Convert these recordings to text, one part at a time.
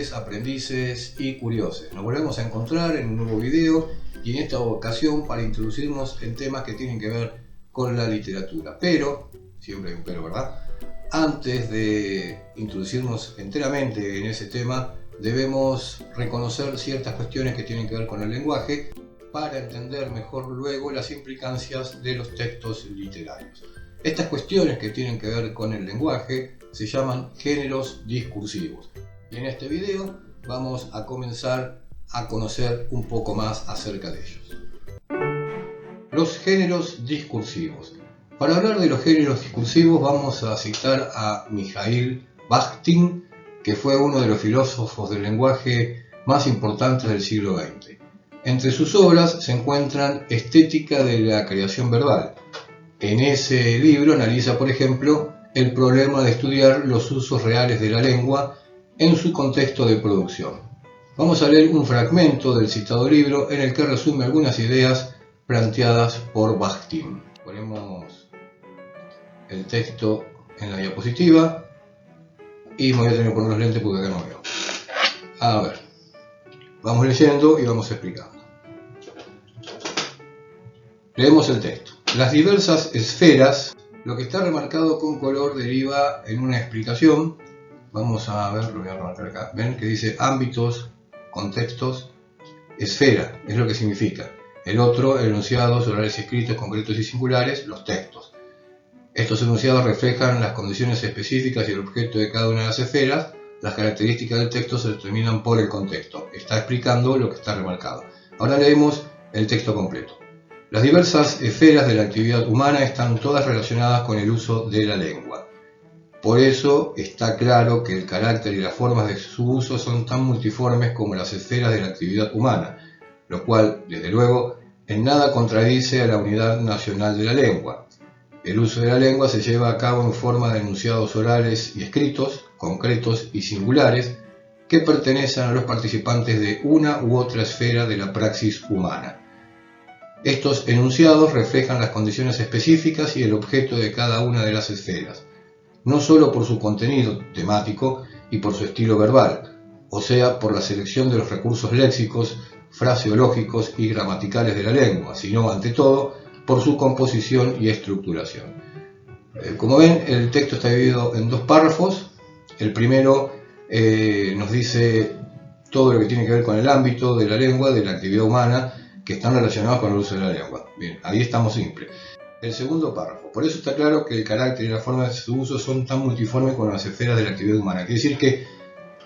lectores, aprendices y curiosos. Nos volvemos a encontrar en un nuevo video y en esta ocasión para introducirnos en temas que tienen que ver con la literatura. Pero, siempre hay un pero, ¿verdad? Antes de introducirnos enteramente en ese tema, debemos reconocer ciertas cuestiones que tienen que ver con el lenguaje para entender mejor luego las implicancias de los textos literarios. Estas cuestiones que tienen que ver con el lenguaje se llaman géneros discursivos. Y en este video vamos a comenzar a conocer un poco más acerca de ellos. Los géneros discursivos. Para hablar de los géneros discursivos vamos a citar a Mikhail Bakhtin, que fue uno de los filósofos del lenguaje más importantes del siglo XX. Entre sus obras se encuentran Estética de la creación verbal. En ese libro analiza, por ejemplo, el problema de estudiar los usos reales de la lengua en su contexto de producción. Vamos a leer un fragmento del citado libro en el que resume algunas ideas planteadas por Bakhtin. Ponemos el texto en la diapositiva y me voy a tener que poner los lentes porque acá no veo. A ver, vamos leyendo y vamos explicando. Leemos el texto. Las diversas esferas, lo que está remarcado con color deriva en una explicación. Vamos a ver, lo voy a remarcar acá. Ven que dice ámbitos, contextos, esfera, es lo que significa. El otro, enunciados, orales escritos, concretos y singulares, los textos. Estos enunciados reflejan las condiciones específicas y el objeto de cada una de las esferas. Las características del texto se determinan por el contexto. Está explicando lo que está remarcado. Ahora leemos el texto completo. Las diversas esferas de la actividad humana están todas relacionadas con el uso de la lengua. Por eso está claro que el carácter y las formas de su uso son tan multiformes como las esferas de la actividad humana, lo cual, desde luego, en nada contradice a la unidad nacional de la lengua. El uso de la lengua se lleva a cabo en forma de enunciados orales y escritos, concretos y singulares, que pertenecen a los participantes de una u otra esfera de la praxis humana. Estos enunciados reflejan las condiciones específicas y el objeto de cada una de las esferas, no solo por su contenido temático y por su estilo verbal, o sea, por la selección de los recursos léxicos, fraseológicos y gramaticales de la lengua, sino, ante todo, por su composición y estructuración. Como ven, el texto está dividido en dos párrafos. El primero nos dice todo lo que tiene que ver con el ámbito de la lengua, de la actividad humana, que están relacionados con el uso de la lengua. Bien, ahí estamos simples. El segundo párrafo. Por eso está claro que el carácter y la forma de su uso son tan multiformes como las esferas de la actividad humana. Quiere decir que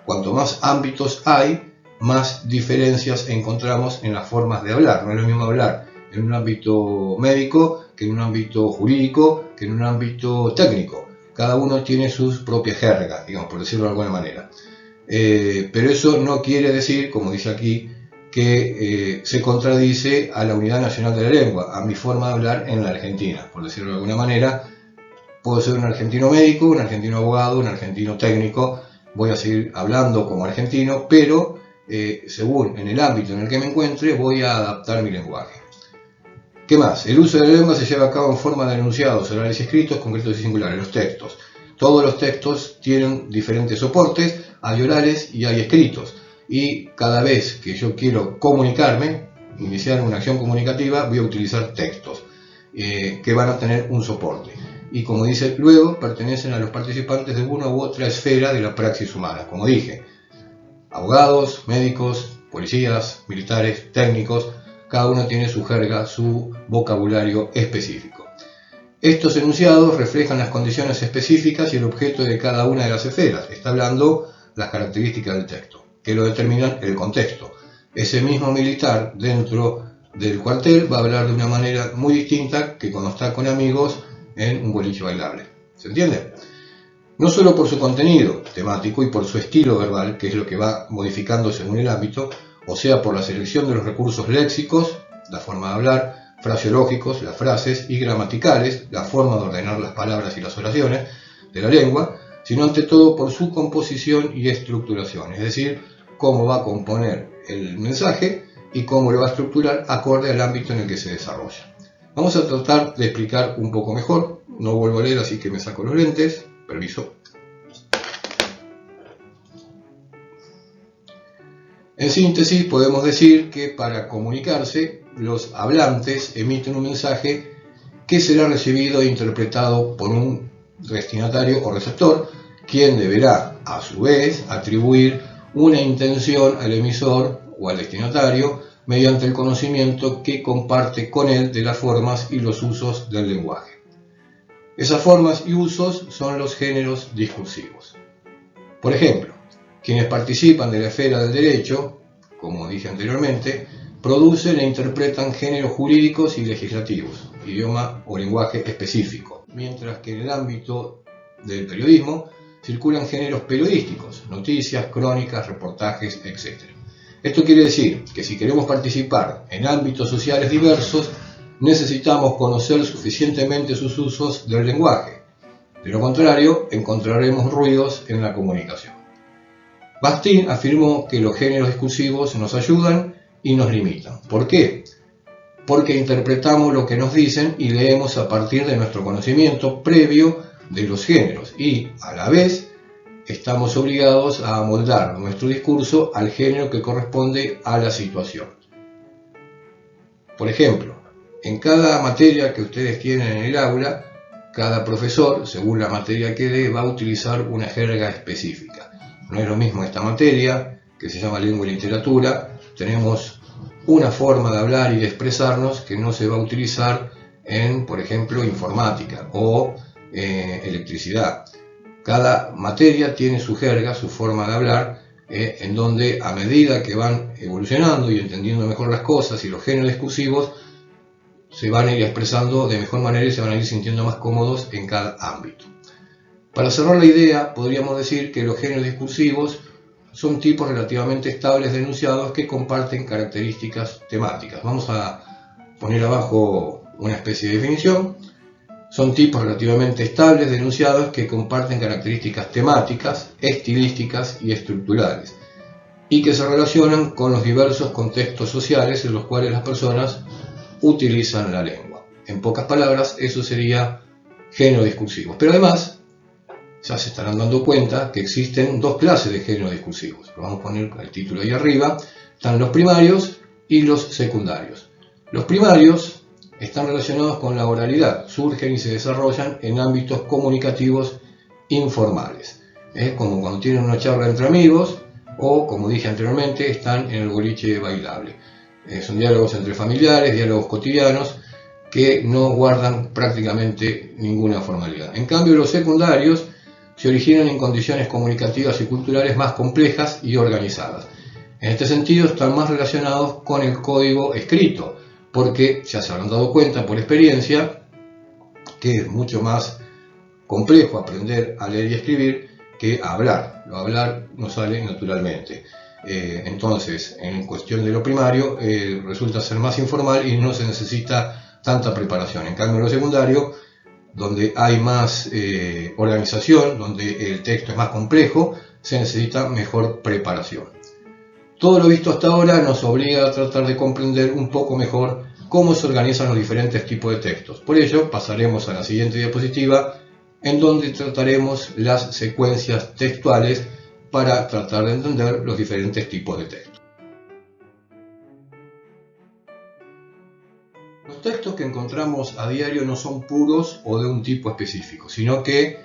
cuanto más ámbitos hay, más diferencias encontramos en las formas de hablar. No es lo mismo hablar en un ámbito médico que en un ámbito jurídico, que en un ámbito técnico. Cada uno tiene sus propias jergas, digamos, por decirlo de alguna manera. Pero eso no quiere decir, como dice aquí, que se contradice a la unidad nacional de la lengua, a mi forma de hablar en la Argentina. Por decirlo de alguna manera, puedo ser un argentino médico, un argentino abogado, un argentino técnico, voy a seguir hablando como argentino, pero según en el ámbito en el que me encuentre, voy a adaptar mi lenguaje. ¿Qué más? El uso de la lengua se lleva a cabo en forma de enunciados, orales escritos, concretos y singulares, los textos. Todos los textos tienen diferentes soportes, hay orales y hay escritos. Y cada vez que yo quiero comunicarme, iniciar una acción comunicativa, voy a utilizar textos que van a tener un soporte. Y como dice luego, pertenecen a los participantes de una u otra esfera de la praxis humana. Como dije, abogados, médicos, policías, militares, técnicos, cada uno tiene su jerga, su vocabulario específico. Estos enunciados reflejan las condiciones específicas y el objeto de cada una de las esferas. Está hablando las características del texto, que lo determinan el contexto. Ese mismo militar dentro del cuartel va a hablar de una manera muy distinta que cuando está con amigos en un boliche bailable. ¿Se entiende? No solo por su contenido temático y por su estilo verbal, que es lo que va modificando según el ámbito, o sea, por la selección de los recursos léxicos, la forma de hablar, fraseológicos, las frases, y gramaticales, la forma de ordenar las palabras y las oraciones de la lengua, sino ante todo por su composición y estructuración, es decir, cómo va a componer el mensaje y cómo lo va a estructurar acorde al ámbito en el que se desarrolla. Vamos a tratar de explicar un poco mejor. No vuelvo a leer, así que me saco los lentes. Permiso. En síntesis, podemos decir que para comunicarse, los hablantes emiten un mensaje que será recibido e interpretado por un destinatario o receptor, quien deberá, a su vez, atribuir una intención al emisor o al destinatario mediante el conocimiento que comparte con él de las formas y los usos del lenguaje. Esas formas y usos son los géneros discursivos. Por ejemplo, quienes participan de la esfera del derecho, como dije anteriormente, producen e interpretan géneros jurídicos y legislativos, idioma o lenguaje específico, mientras que en el ámbito del periodismo circulan géneros periodísticos, noticias, crónicas, reportajes, etc. Esto quiere decir que si queremos participar en ámbitos sociales diversos, necesitamos conocer suficientemente sus usos del lenguaje. De lo contrario, encontraremos ruidos en la comunicación. Bastiat afirmó que los géneros discursivos nos ayudan y nos limitan. ¿Por qué? Porque interpretamos lo que nos dicen y leemos a partir de nuestro conocimiento previo de los géneros y, a la vez, estamos obligados a amoldar nuestro discurso al género que corresponde a la situación. Por ejemplo, en cada materia que ustedes tienen en el aula, cada profesor, según la materia que dé, va a utilizar una jerga específica. No es lo mismo esta materia, que se llama lengua y literatura, tenemos una forma de hablar y de expresarnos que no se va a utilizar en, por ejemplo, informática o electricidad. Cada materia tiene su jerga, su forma de hablar, en donde a medida que van evolucionando y entendiendo mejor las cosas y los géneros discursivos, se van a ir expresando de mejor manera y se van a ir sintiendo más cómodos en cada ámbito. Para cerrar la idea, podríamos decir que los géneros discursivos son tipos relativamente estables de enunciados que comparten características temáticas. Vamos a poner abajo una especie de definición. Son tipos relativamente estables de enunciados que comparten características temáticas, estilísticas y estructurales, y que se relacionan con los diversos contextos sociales en los cuales las personas utilizan la lengua. En pocas palabras, eso sería género discursivo. Pero además, ya se estarán dando cuenta que existen dos clases de géneros discursivos. Lo vamos a poner el título ahí arriba. Están los primarios y los secundarios. Los primarios están relacionados con la oralidad, surgen y se desarrollan en ámbitos comunicativos informales, como cuando tienen una charla entre amigos o, como dije anteriormente, están en el boliche bailable. Son diálogos entre familiares, diálogos cotidianos que no guardan prácticamente ninguna formalidad. En cambio, los secundarios se originan en condiciones comunicativas y culturales más complejas y organizadas. En este sentido, están más relacionados con el código escrito, porque ya se habrán dado cuenta por experiencia que es mucho más complejo aprender a leer y escribir que a hablar. Lo hablar no sale naturalmente. Entonces, en cuestión de lo primario, resulta ser más informal y no se necesita tanta preparación. En cambio, lo secundario, donde hay más organización, donde el texto es más complejo, se necesita mejor preparación. Todo lo visto hasta ahora nos obliga a tratar de comprender un poco mejor cómo se organizan los diferentes tipos de textos. Por ello, pasaremos a la siguiente diapositiva, en donde trataremos las secuencias textuales para tratar de entender los diferentes tipos de textos. Los textos que encontramos a diario no son puros o de un tipo específico, sino que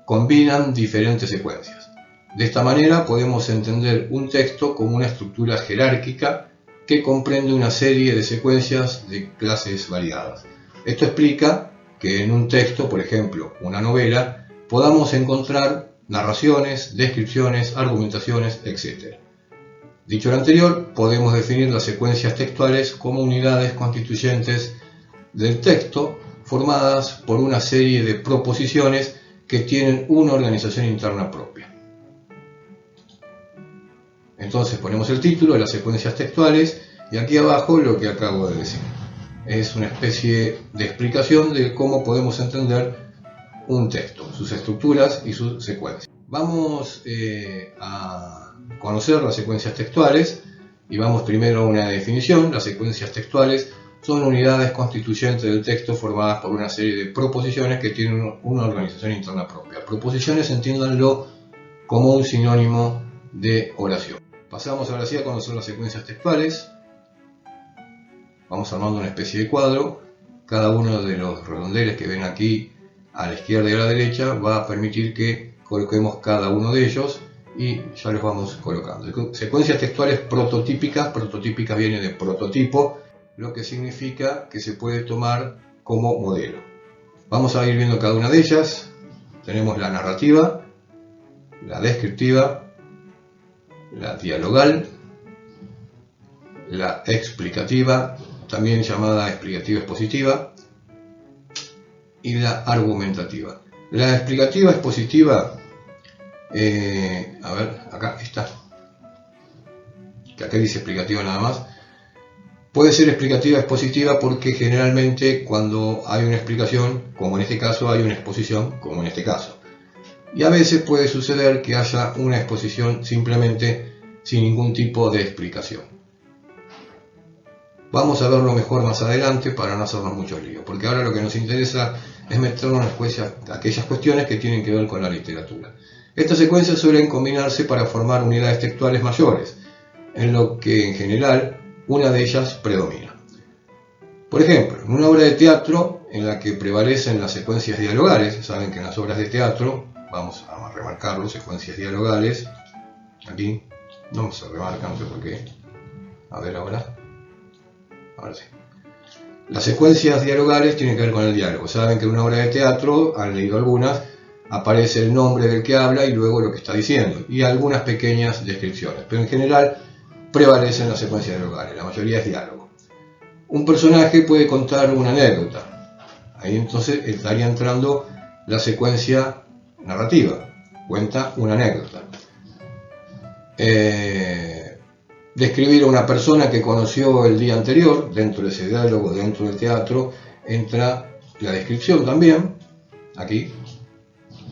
combinan diferentes secuencias. De esta manera podemos entender un texto como una estructura jerárquica que comprende una serie de secuencias de clases variadas. Esto explica que en un texto, por ejemplo, una novela, podamos encontrar narraciones, descripciones, argumentaciones, etc. Dicho lo anterior, podemos definir las secuencias textuales como unidades constituyentes del texto formadas por una serie de proposiciones que tienen una organización interna propia. Entonces ponemos el título de las secuencias textuales y aquí abajo lo que acabo de decir. Es una especie de explicación de cómo podemos entender un texto, sus estructuras y sus secuencias. Vamos a conocer las secuencias textuales y vamos primero a una definición. Las secuencias textuales son unidades constituyentes del texto formadas por una serie de proposiciones que tienen una organización interna propia. Proposiciones, entiéndanlo como un sinónimo de oración. Pasamos ahora sí a conocer las secuencias textuales. Vamos armando una especie de cuadro. Cada uno de los redondeles que ven aquí a la izquierda y a la derecha va a permitir que coloquemos cada uno de ellos y ya los vamos colocando. Secuencias textuales prototípicas. Prototípicas viene de prototipo, lo que significa que se puede tomar como modelo. Vamos a ir viendo cada una de ellas. Tenemos la narrativa, la descriptiva, la dialogal, la explicativa, también llamada explicativa expositiva, y la argumentativa. La explicativa expositiva, a ver, acá está, que acá dice explicativa nada más. Puede ser explicativa expositiva porque generalmente cuando hay una explicación, como en este caso, hay una exposición, como en este caso. Y a veces puede suceder que haya una exposición simplemente sin ningún tipo de explicación. Vamos a verlo mejor más adelante para no hacernos muchos líos, porque ahora lo que nos interesa es meternos en aquellas cuestiones que tienen que ver con la literatura. Estas secuencias suelen combinarse para formar unidades textuales mayores, en lo que en general una de ellas predomina. Por ejemplo, en una obra de teatro en la que prevalecen las secuencias dialogales, saben que en las obras de teatro, vamos a remarcarlo, secuencias dialogales, aquí no se remarca, no sé por qué, a ver ahora sí. Las secuencias dialogales tienen que ver con el diálogo. Saben que en una obra de teatro, han leído algunas, aparece el nombre del que habla y luego lo que está diciendo, y algunas pequeñas descripciones, pero en general prevalecen las secuencias dialogales, la mayoría es diálogo. Un personaje puede contar una anécdota, ahí entonces estaría entrando la secuencia narrativa, cuenta una anécdota. Describir a una persona que conoció el día anterior, dentro de ese diálogo, dentro del teatro, entra la descripción también, aquí,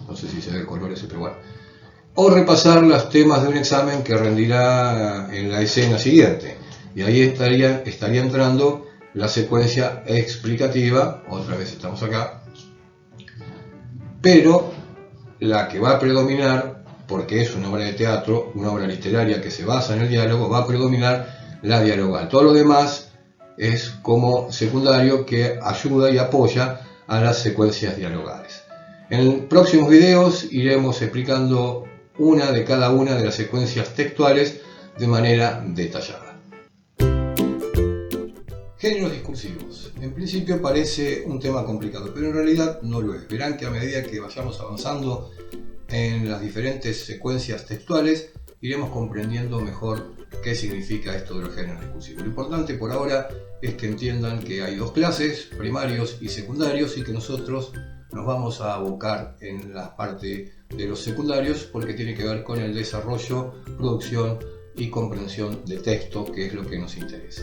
no sé si se ve el color ese, pero bueno. O repasar los temas de un examen que rendirá en la escena siguiente. Y ahí estaría entrando la secuencia explicativa, otra vez estamos acá, pero la que va a predominar, porque es una obra de teatro, una obra literaria que se basa en el diálogo, va a predominar la dialogal. Todo lo demás es como secundario que ayuda y apoya a las secuencias dialogales. En próximos videos iremos explicando una de cada una de las secuencias textuales de manera detallada. Géneros discursivos. En principio parece un tema complicado, pero en realidad no lo es. Verán que a medida que vayamos avanzando en las diferentes secuencias textuales, iremos comprendiendo mejor qué significa esto de los géneros discursivos. Lo importante por ahora es que entiendan que hay dos clases, primarios y secundarios, y que nosotros nos vamos a abocar en la parte de los secundarios porque tiene que ver con el desarrollo, producción y comprensión de texto, que es lo que nos interesa.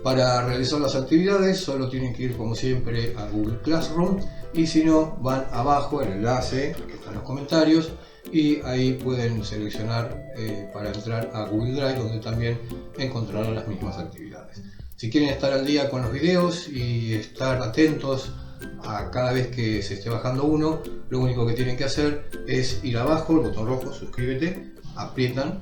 Para realizar las actividades solo tienen que ir como siempre a Google Classroom, y si no van abajo el enlace que está en los comentarios y ahí pueden seleccionar para entrar a Google Drive, donde también encontrarán las mismas actividades. Si quieren estar al día con los videos y estar atentos a cada vez que se esté bajando uno, lo único que tienen que hacer es ir abajo, el botón rojo, suscríbete, aprietan,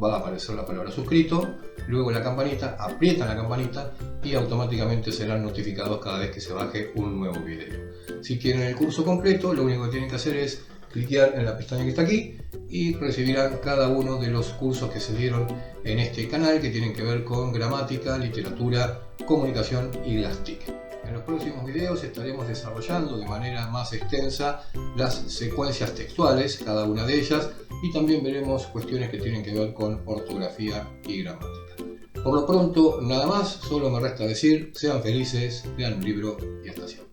va a aparecer la palabra suscrito, luego la campanita, aprietan la campanita y automáticamente serán notificados cada vez que se baje un nuevo video. Si quieren el curso completo, lo único que tienen que hacer es cliquear en la pestaña que está aquí y recibirán cada uno de los cursos que se dieron en este canal, que tienen que ver con gramática, literatura, comunicación y las TIC. En los próximos videos estaremos desarrollando de manera más extensa las secuencias textuales, cada una de ellas, y también veremos cuestiones que tienen que ver con ortografía y gramática. Por lo pronto, nada más, solo me resta decir, sean felices, lean un libro y hasta siempre.